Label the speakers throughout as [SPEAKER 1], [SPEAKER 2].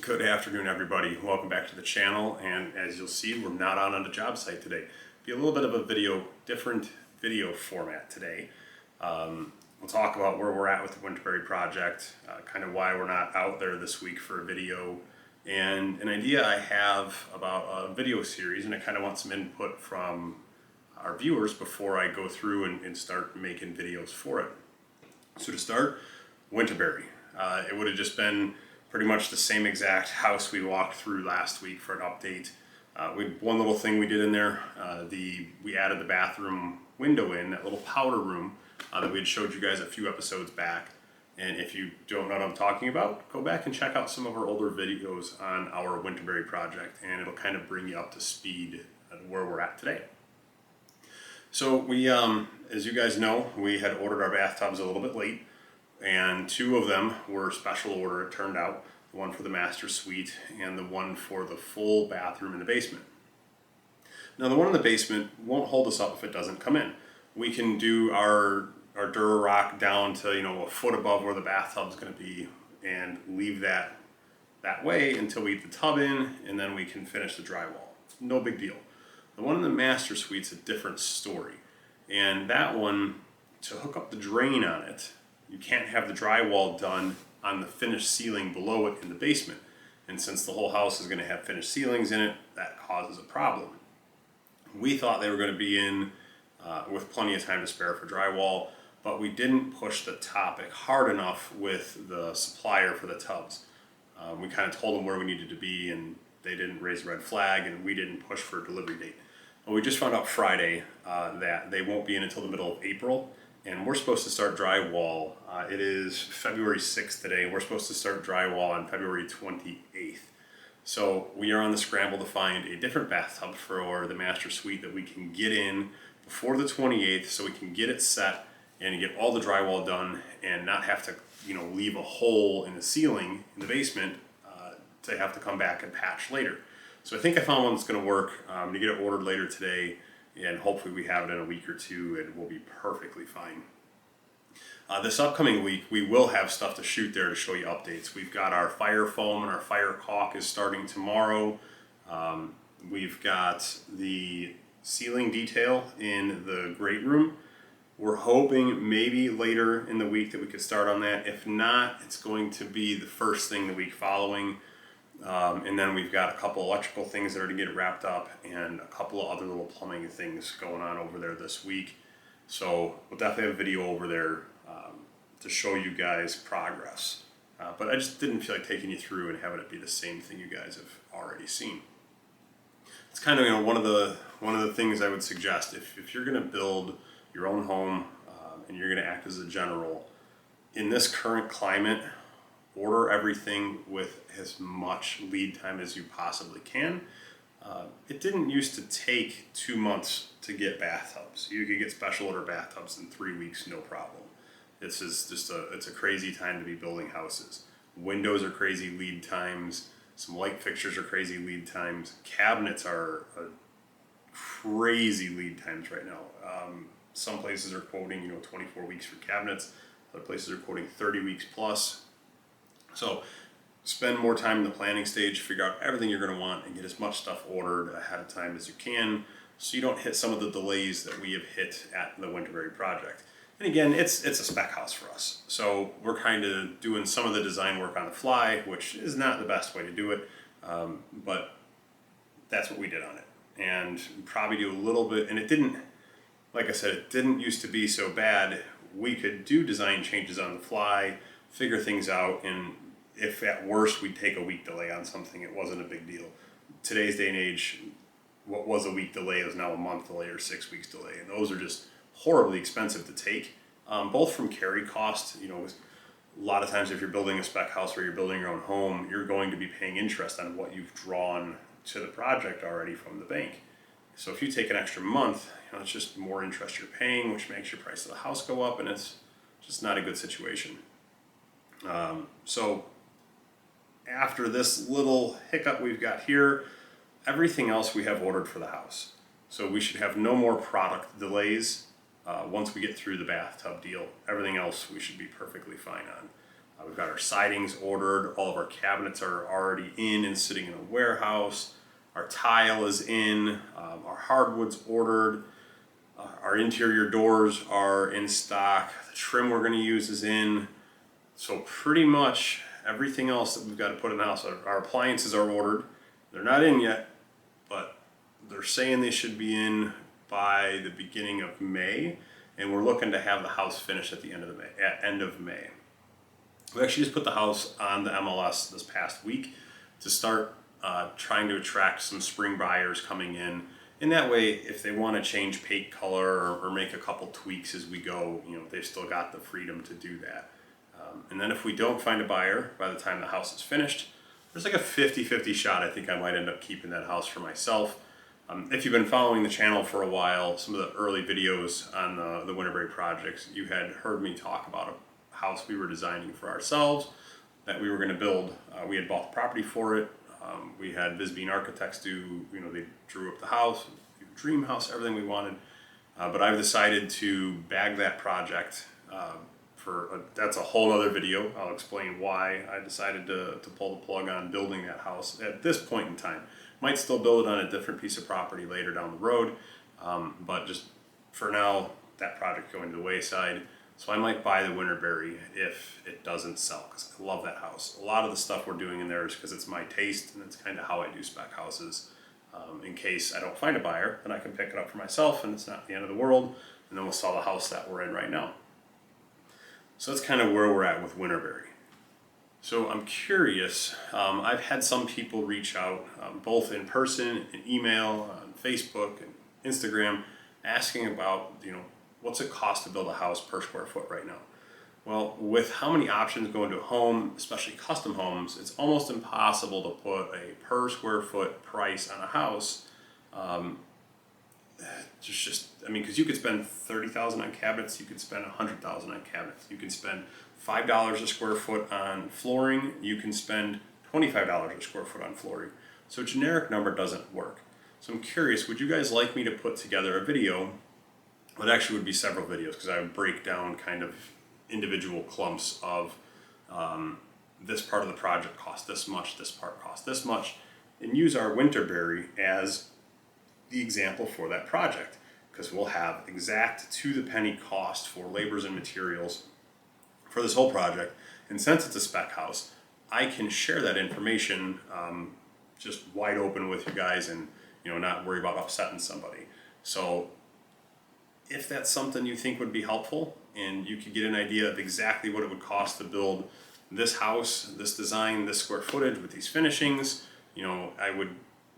[SPEAKER 1] Good afternoon, everybody. Welcome back to the channel, and as you'll see, we're not on a job site today. Be a little bit of a different video format today. We'll talk about where we're at with the Winterberry Project, kind of why we're not out there this week for a video, and an idea I have about a video series, and I kind of want some input from our viewers before I go through and start making videos for it. So to start, Winterberry. It would have just been pretty much the same exact house we walked through last week for an update. One little thing we did in there, we added the bathroom window in, that little powder room that we had showed you guys a few episodes back. And if you don't know what I'm talking about, go back and check out some of our older videos on our Winterberry project, and it'll kind of bring you up to speed at where we're at today. So we, as you guys know, we had ordered our bathtubs a little bit late, and two of them were special order, it turned out. The one for the master suite and the one for the full bathroom in the basement. Now the one in the basement won't hold us up if it doesn't come in. We can do our Durarock down to a foot above where the bathtub's going to be and leave that way until we get the tub in, and then we can finish the drywall. No big deal. The one in the master suite's a different story, and that one, to hook up the drain on it, you can't have the drywall done on the finished ceiling below it in the basement. And since the whole house is going to have finished ceilings in it, that causes a problem. We thought they were going to be in with plenty of time to spare for drywall, but we didn't push the topic hard enough with the supplier for the tubs. We kind of told them where we needed to be, and they didn't raise a red flag, and we didn't push for a delivery date. Well, we just found out Friday that they won't be in until the middle of April. And we're supposed to start drywall. It is February 6th today, and we're supposed to start drywall on February 28th. So we are on the scramble to find a different bathtub for the master suite that we can get in before the 28th, so we can get it set and get all the drywall done and not have to, leave a hole in the ceiling in the basement to have to come back and patch later. So I think I found one that's going to work. I'm going to get it ordered later today, and hopefully we have it in a week or two and we'll be perfectly fine. This upcoming week, we will have stuff to shoot there to show you updates. We've got our fire foam and our fire caulk is starting tomorrow. We've got the ceiling detail in the great room. We're hoping maybe later in the week that we could start on that. If not, it's going to be the first thing the week following. And then we've got a couple electrical things that are to get wrapped up and a couple of other little plumbing things going on over there this week. So we'll definitely have a video over there to show you guys progress. But I just didn't feel like taking you through and having it be the same thing you guys have already seen. It's kind of one of the things I would suggest if you're going to build your own home and you're going to act as a general in this current climate. Order everything with as much lead time as you possibly can. It didn't used to take 2 months to get bathtubs. You could get special order bathtubs in 3 weeks, no problem. It's a crazy time to be building houses. Windows are crazy lead times. Some light fixtures are crazy lead times. Cabinets are crazy lead times right now. Some places are quoting 24 weeks for cabinets. Other places are quoting 30 weeks plus. So spend more time in the planning stage, figure out everything you're going to want, and get as much stuff ordered ahead of time as you can so you don't hit some of the delays that we have hit at the Winterberry Project. And again, it's a spec house for us. So we're kind of doing some of the design work on the fly, which is not the best way to do it, but that's what we did on it. And probably do a little bit, and it didn't, like I said, it didn't used to be so bad. We could do design changes on the fly, figure things out, and if at worst we'd take a week delay on something, it wasn't a big deal. Today's day and age, what was a week delay is now a month delay or 6 weeks delay, and those are just horribly expensive to take, both from carry cost. A lot of times if you're building a spec house or you're building your own home, you're going to be paying interest on what you've drawn to the project already from the bank. So if you take an extra month, it's just more interest you're paying, which makes your price of the house go up, and it's just not a good situation. So after this little hiccup we've got here, everything else we have ordered for the house. So we should have no more product delays once we get through the bathtub deal. Everything else we should be perfectly fine We've got our sidings ordered. All of our cabinets are already in and sitting in a warehouse. Our tile is in. Our hardwood's ordered. Our interior doors are in stock. The trim we're going to use is in. So pretty much everything else that we've got to put in the house. Our appliances are ordered. They're not in yet, but they're saying they should be in by the beginning of May, and we're looking to have the house finished at the end of May. We actually just put the house on the MLS this past week to start trying to attract some spring buyers coming in. And that way, if they want to change paint color or make a couple tweaks as we go, they've still got the freedom to do that. And then if we don't find a buyer by the time the house is finished, there's like a 50-50 shot I think I might end up keeping that house for myself. If you've been following the channel for a while, some of the early videos on the Winterberry projects, you had heard me talk about a house we were designing for ourselves that we were going to build. We had bought the property for it. We had Visbean Architects do, they drew up the house, dream house, everything we wanted. But I've decided to bag that project that's a whole other video. I'll explain why I decided to pull the plug on building that house at this point in time. Might still build it on a different piece of property later down the road, but just for now, that project going to the wayside. So I might buy the Winterberry if it doesn't sell, because I love that house. A lot of the stuff we're doing in there is because it's my taste, and it's kind of how I do spec houses. In case I don't find a buyer, then I can pick it up for myself, and it's not the end of the world, and then we'll sell the house that we're in right now. So that's kind of where we're at with Winterberry. So I'm curious, I've had some people reach out, both in person, in email, on Facebook, and Instagram, asking about, what's it cost to build a house per square foot right now? Well, with how many options go into a home, especially custom homes, it's almost impossible to put a per square foot price on a house. Because you could spend $30,000 on cabinets, you could spend $100,000 on cabinets, you can spend $5 a square foot on flooring, you can spend $25 a square foot on flooring. So a generic number doesn't work. So I'm curious, would you guys like me to put together a video? Well, it actually would be several videos, because I would break down kind of individual clumps of this part of the project cost this much, this part cost this much, and use our Winterberry as the example for that project, because we'll have exact to the penny cost for labors and materials for this whole project. And since it's a spec house, I can share that information just wide open with you guys, and not worry about upsetting somebody. So if that's something you think would be helpful, and you could get an idea of exactly what it would cost to build this house, this design, this square footage with these finishings,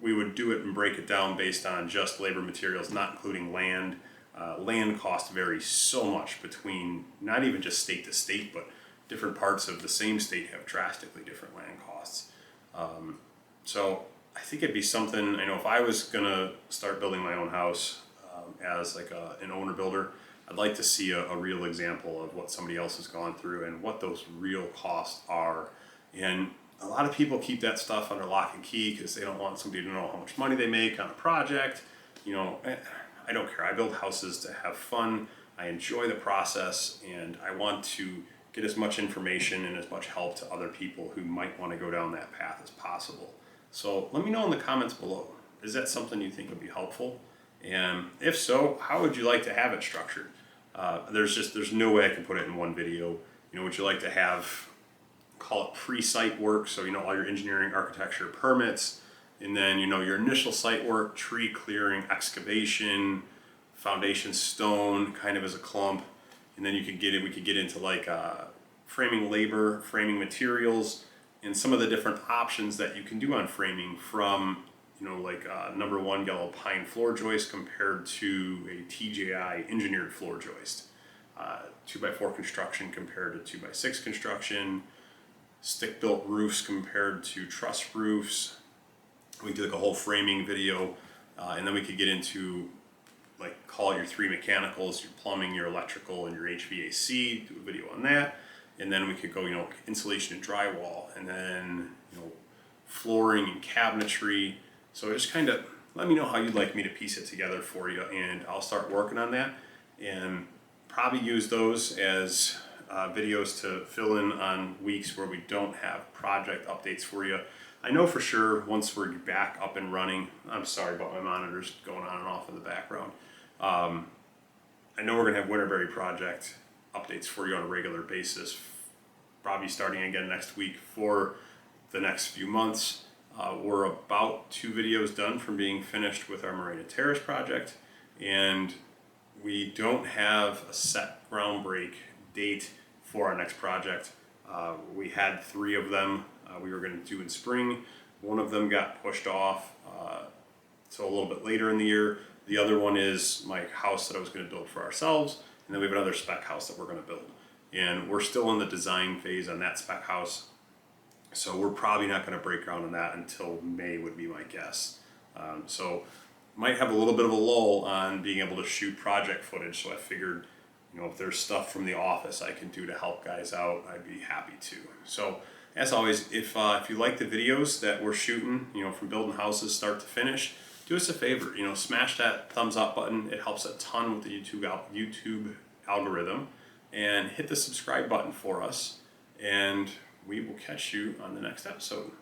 [SPEAKER 1] we would do it and break it down based on just labor materials, not including land. Land cost varies so much between not even just state to state, but different parts of the same state have drastically different land costs. So I think it'd be something, if I was gonna start building my own house as like an owner builder, I'd like to see a real example of what somebody else has gone through and what those real costs are. And a lot of people keep that stuff under lock and key because they don't want somebody to know how much money they make on a project. I don't care. I build houses to have fun. I enjoy the process, and I want to get as much information and as much help to other people who might want to go down that path as possible. So let me know in the comments below. Is that something you think would be helpful? And if so, how would you like to have it structured? There's no way I can put it in one video. Would you like to have, call it pre-site work, so all your engineering, architecture, permits, and then your initial site work, tree clearing, excavation, foundation stone, kind of as a clump, and then we could get into like framing labor, framing materials, and some of the different options that you can do on framing, from number 1 yellow pine floor joist compared to a TJI engineered floor joist, 2x4 construction compared to 2x6 construction, stick built roofs compared to truss roofs. We could do like a whole framing video, and then we could get into call it your 3 mechanicals, your plumbing, your electrical, and your HVAC, do a video on that. And then we could go insulation and drywall, and then flooring and cabinetry. So just kind of let me know how you'd like me to piece it together for you, and I'll start working on that and probably use those as videos to fill in on weeks where we don't have project updates for you. I know for sure once we're back up and running, I'm sorry about my monitors going on and off in the background. I know we're going to have Winterberry Project updates for you on a regular basis, probably starting again next week for the next few months. We're about 2 videos done from being finished with our Marina Terrace project, and we don't have a set ground break date for our next project. We had 3 of them we were going to do in spring. One of them got pushed off so a little bit later in the year. The other one is my house that I was going to build for ourselves, and then we have another spec house that we're going to build. And we're still in the design phase on that spec house, so we're probably not going to break ground on that until May would be my guess. So might have a little bit of a lull on being able to shoot project footage, so I figured, you know, if there's stuff from the office I can do to help guys out, I'd be happy to. So as always, if you like the videos that we're shooting, you know, from building houses start to finish, do us a favor, you know, smash that thumbs up button. It helps a ton with the YouTube algorithm. And hit the subscribe button for us, and we will catch you on the next episode.